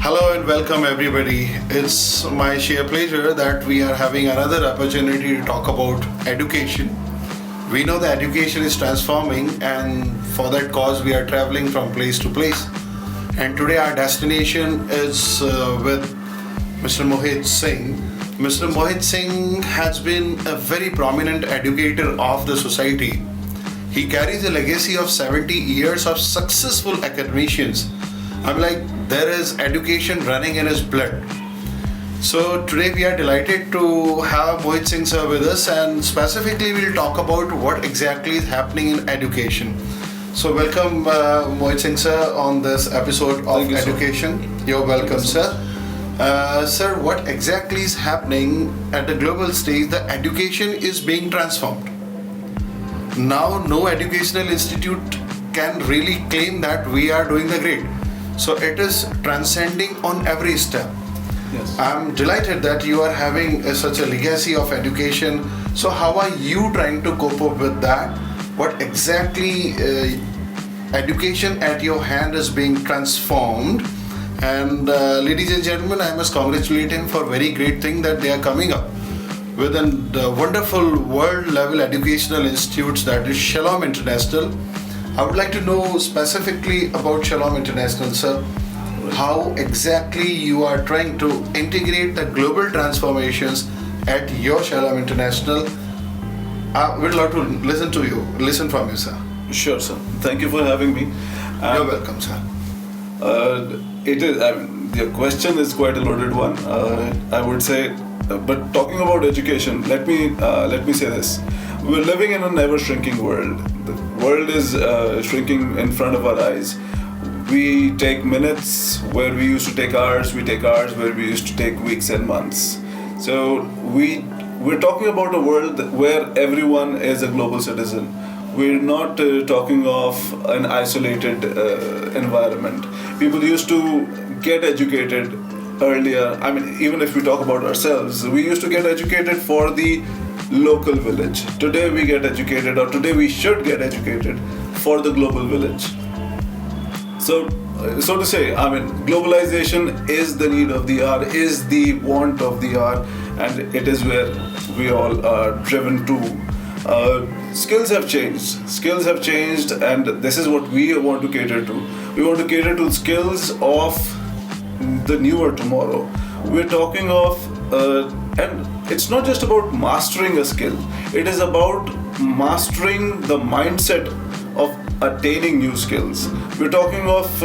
Hello and welcome everybody. It's my sheer pleasure that we are having another opportunity to talk about education. We know that education is transforming, and for that cause we are traveling from place to place. And today our destination is with Mr. Mohit Singh. Mr. Mohit Singh has been a very prominent educator of the society. He carries a legacy of 70 years of successful academicians. I'm like, there is education running in his blood. So today we are delighted to have Mohit Singh sir with us, and specifically we'll talk about what exactly is happening in education. So welcome Mohit Singh sir on this episode of Thank you, Education. You're welcome, sir. Sir, what exactly is happening at the global stage? The education is being transformed. Now no educational institute can really claim that we are doing the great. So it is transcending on every step. Yes. I'm delighted that you are having such a legacy of education. So how are you trying to cope up with that? What exactly education at your hand is being transformed? And ladies and gentlemen, I must congratulate him for very great thing that they are coming up with a wonderful world level educational institutes, that is Shalom International. I would like to know specifically about Shalom International, sir. How exactly you are trying to integrate the global transformations at your Shalom International? We'd love to listen from you, sir. Sure, sir. Thank you for having me. You're welcome, sir. It is. The question is quite a loaded one. I would say, but talking about education, let me say this: we're living in an ever-shrinking world. The world is shrinking in front of our eyes. We take minutes where we used to take hours. We take hours where we used to take weeks and months. So we're talking about a world where everyone is a global citizen. We're not talking of an isolated environment. People used to get educated earlier. I mean, even if we talk about ourselves, we used to get educated for the local village. Today we get educated, or today we should get educated for the global village. So to say, I mean, globalization is the need of the hour, is the want of the hour, and it is where we all are driven to. Skills have changed, and this is what we want to cater to. We want to cater to skills of the newer tomorrow. We're talking of, and it's not just about mastering a skill. It is about mastering the mindset of attaining new skills. We're talking of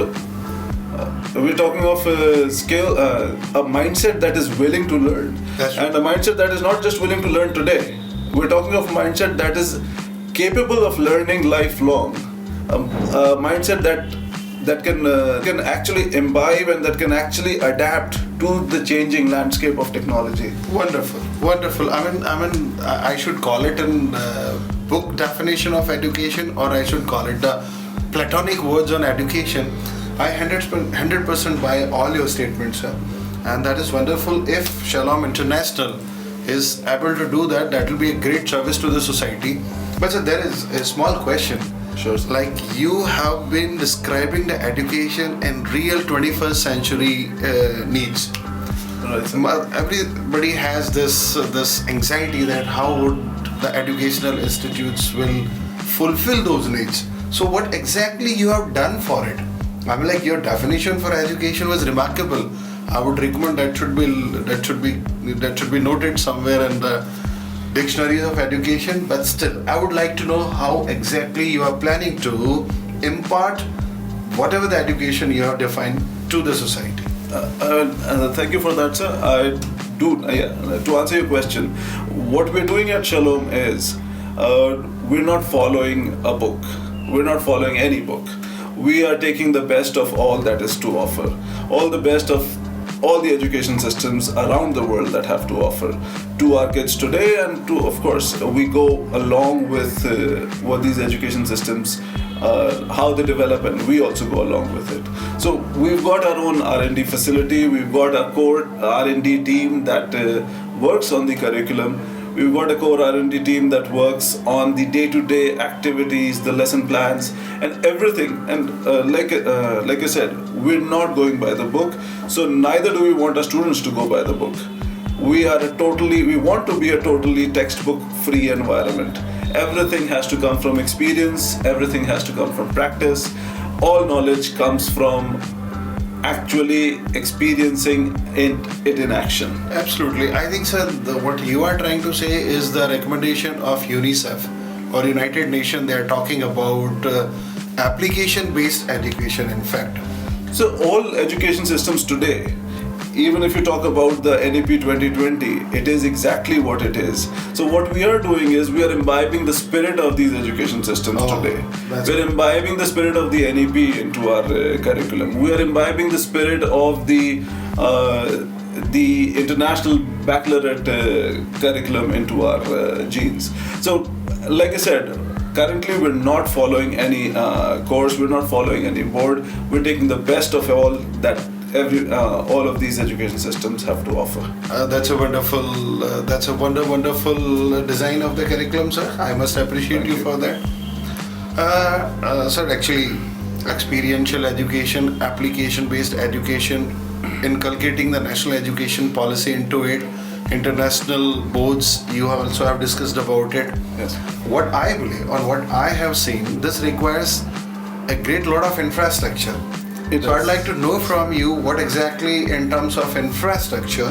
a skill, a mindset that is willing to learn, and a mindset that is not just willing to learn today. We're talking of a mindset that is capable of learning lifelong, a mindset that can actually imbibe and that can actually adapt to the changing landscape of technology. Wonderful. I should call it a book definition of education, or I should call it the Platonic words on education. I 100% buy all your statements, sir, and that is wonderful. If Shalom International is able to do that, that will be a great service to the society. But sir, there is a small question. Sure. Like, you have been describing the education in real 21st century needs. Right. Everybody has this anxiety that how would the educational institutes will fulfill those needs. So what exactly you have done for it? I mean, like, your definition for education was remarkable. I would recommend that should be noted somewhere in the dictionaries of education. But still, I would like to know how exactly you are planning to impart whatever the education you have defined to the society. Thank you for that, sir. To answer your question, what we're doing at Shalom is we're not following a book. We're not following any book. We are taking the best of all that is to offer, all the best of all the education systems around the world that have to offer to our kids today, and to, of course, we go along with what these education systems, how they develop, and we also go along with it. So we've got our own R&D facility, we've got a core R&D team that works on the curriculum. We've got a core R&D team that works on the day-to-day activities, the lesson plans, and everything. And like I said, we're not going by the book. So neither do we want our students to go by the book. We want to be a totally textbook-free environment. Everything has to come from experience. Everything has to come from practice. All knowledge comes from actually experiencing it in action. Absolutely. I think, sir, what you are trying to say is the recommendation of UNICEF or United Nations. They are talking about application-based education, in fact. So all education systems today, even if you talk about the NEP 2020, it is exactly what it is. So what we are doing is we are imbibing the spirit of these education systems today. We're imbibing the spirit of the NEP into our curriculum. We are imbibing the spirit of the international baccalaureate curriculum into our genes. So, like I said, currently we're not following any course, we're not following any board. We're taking the best of all that all of these education systems have to offer. That's a wonderful design of the curriculum, sir. I must appreciate you for that. Sir, actually, experiential education, application-based education, inculcating the national education policy into it, international boards, you also have discussed about it. Yes. What I believe, or what I have seen, this requires a great lot of infrastructure. So I'd like to know from you what exactly in terms of infrastructure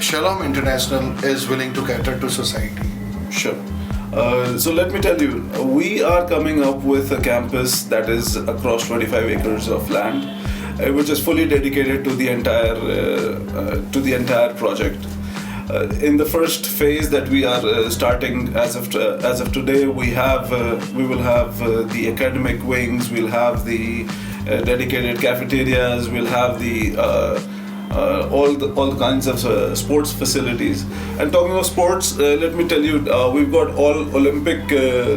Shalom International is willing to cater to society. Sure. So let me tell you, we are coming up with a campus that is across 25 acres of land, which is fully dedicated to the entire project. In the first phase that we are starting as of today, we will have the academic wings, we'll have the dedicated cafeterias, we'll have the all kinds of sports facilities. And talking of sports, let me tell you, we've got all Olympic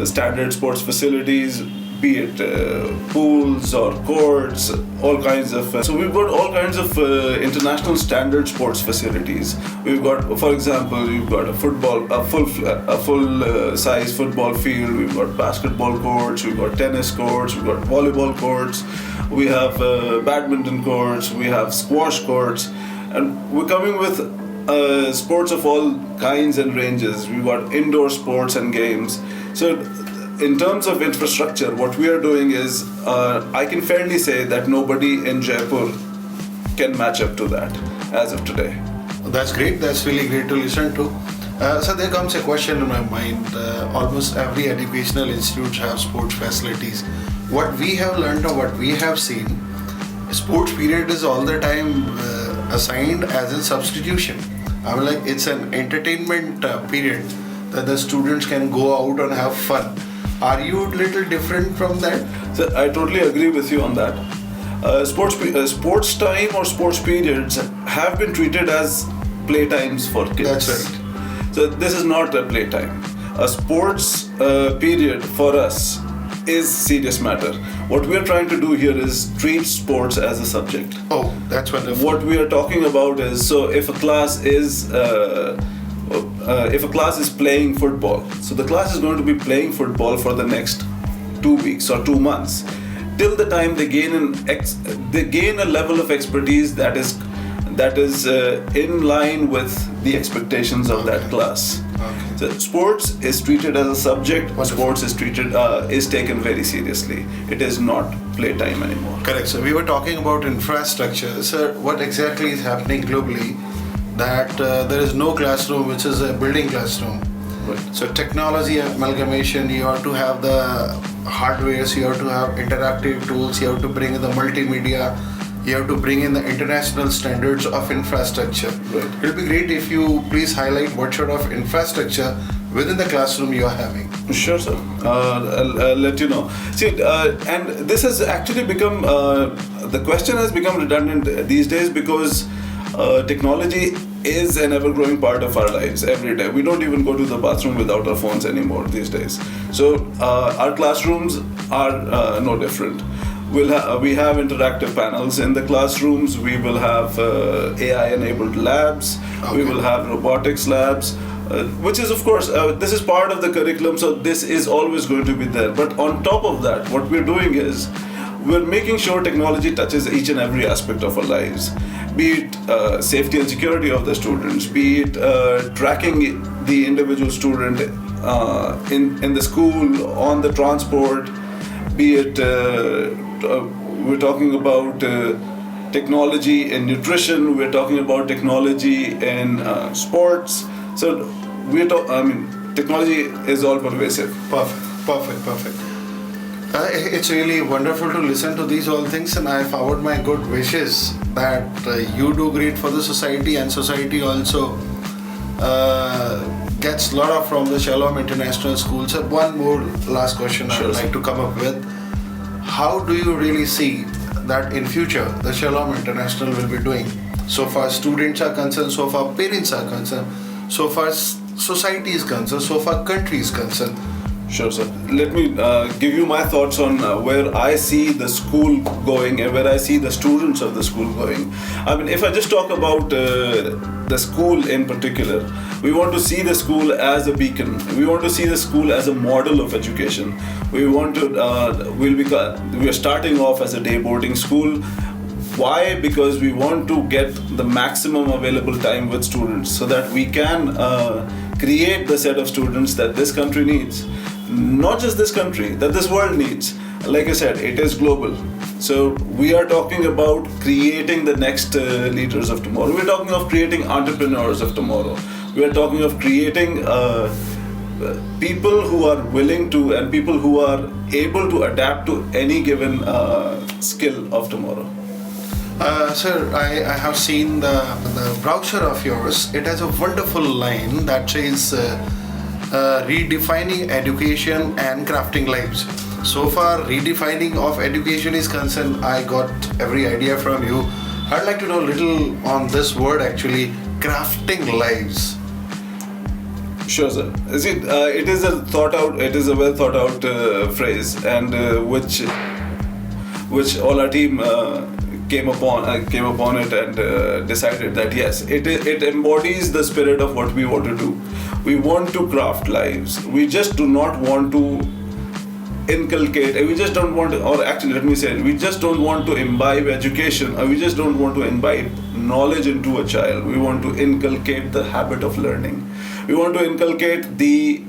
standard sports facilities, be it pools or courts, all kinds of. So we've got all kinds of international standard sports facilities. We've got, for example, we've got a full size football field. We've got basketball courts. We've got tennis courts. We've got volleyball courts. We have badminton courts. We have squash courts, and we're coming with sports of all kinds and ranges. We've got indoor sports and games. So in terms of infrastructure, what we are doing is, I can fairly say that nobody in Jaipur can match up to that as of today. That's great. That's really great to listen to. So there comes a question in my mind. Almost every educational institute has sports facilities. What we have learned or what we have seen, sports period is all the time assigned as a substitution. I mean, like, it's an entertainment period that the students can go out and have fun. Are you a little different from that? So I totally agree with you on that. Sports time or sports periods have been treated as playtimes for kids. That's right. So this is not a playtime. A sports period for us is serious matter. What we are trying to do here is treat sports as a subject. Oh, that's wonderful. What we are talking about is, so if a class is playing football, so the class is going to be playing football for the next 2 weeks or 2 months, till the time they gain a level of expertise that is in line with the expectations of that class. Okay. So sports is treated as a subject. Wonderful. Sports is taken very seriously. It is not playtime anymore. Correct. So we were talking about infrastructure. Sir, what exactly is happening globally? That there is no classroom which is a building classroom. Right. So technology amalgamation, you have to have the hardware, you have to have interactive tools, you have to bring in the multimedia, you have to bring in the international standards of infrastructure. Right. It will be great if you please highlight what sort of infrastructure within the classroom you are having. Sure, sir. I'll let you know. See, and this has actually become, the question has become redundant these days because technology is an ever-growing part of our lives every day. We don't even go to the bathroom without our phones anymore these days. So our classrooms are no different. We have interactive panels in the classrooms. We will have AI-enabled labs. Okay. We will have robotics labs. which is of course this is part of the curriculum, so this is always going to be there. But on top of that, what we're doing is we're making sure technology touches each and every aspect of our lives, be it safety and security of the students, be it tracking the individual student in the school, on the transport, be it we're talking about technology in nutrition, we're talking about technology in sports. So technology is all pervasive. Perfect. It's really wonderful to listen to these all things, and I forward my good wishes that you do great for the society, and society also gets a lot of from the Shalom International School. So one more last question I would like to come up with. How do you really see that in future the Shalom International will be doing? So far students are concerned, so far parents are concerned, so far society is concerned, so far country is concerned. Sure, sir. Let me give you my thoughts on where I see the school going and where I see the students of the school going. I mean, if I just talk about the school in particular, we want to see the school as a beacon. We want to see the school as a model of education. We want to, we are starting off as a day boarding school. Why? Because we want to get the maximum available time with students so that we can create the set of students that this country needs. Not just this country, that this world needs. Like I said, it is global. So we are talking about creating the next leaders of tomorrow. We're talking of creating entrepreneurs of tomorrow. We are talking of creating people who are willing to and people who are able to adapt to any given skill of tomorrow. Sir, I have seen the brochure of yours. It has a wonderful line that says redefining education and crafting lives. So far, redefining of education is concerned, I got every idea from you. I'd like to know a little on this word actually, crafting lives. Sure, sir. See, it is a well thought out phrase, and which all our team came upon it and decided that yes, it embodies the spirit of what we want to do. We want to craft lives. We just do not want to inculcate, we just don't want to, or actually let me say it, we just don't want to imbibe education, or we just don't want to imbibe knowledge into a child. We want to inculcate the habit of learning. We want to inculcate the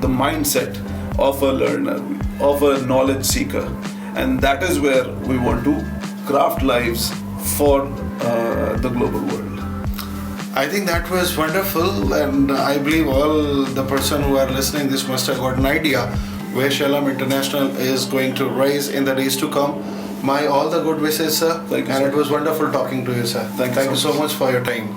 mindset of a learner, of a knowledge seeker, and that is where we want to craft lives for the global world. I think that was wonderful, and I believe all the person who are listening this must have got an idea where Shalom International is going to rise in the days to come. My all the good wishes, sir. Thank you, and sir. It was wonderful talking to you, sir. Thank you so much for your time.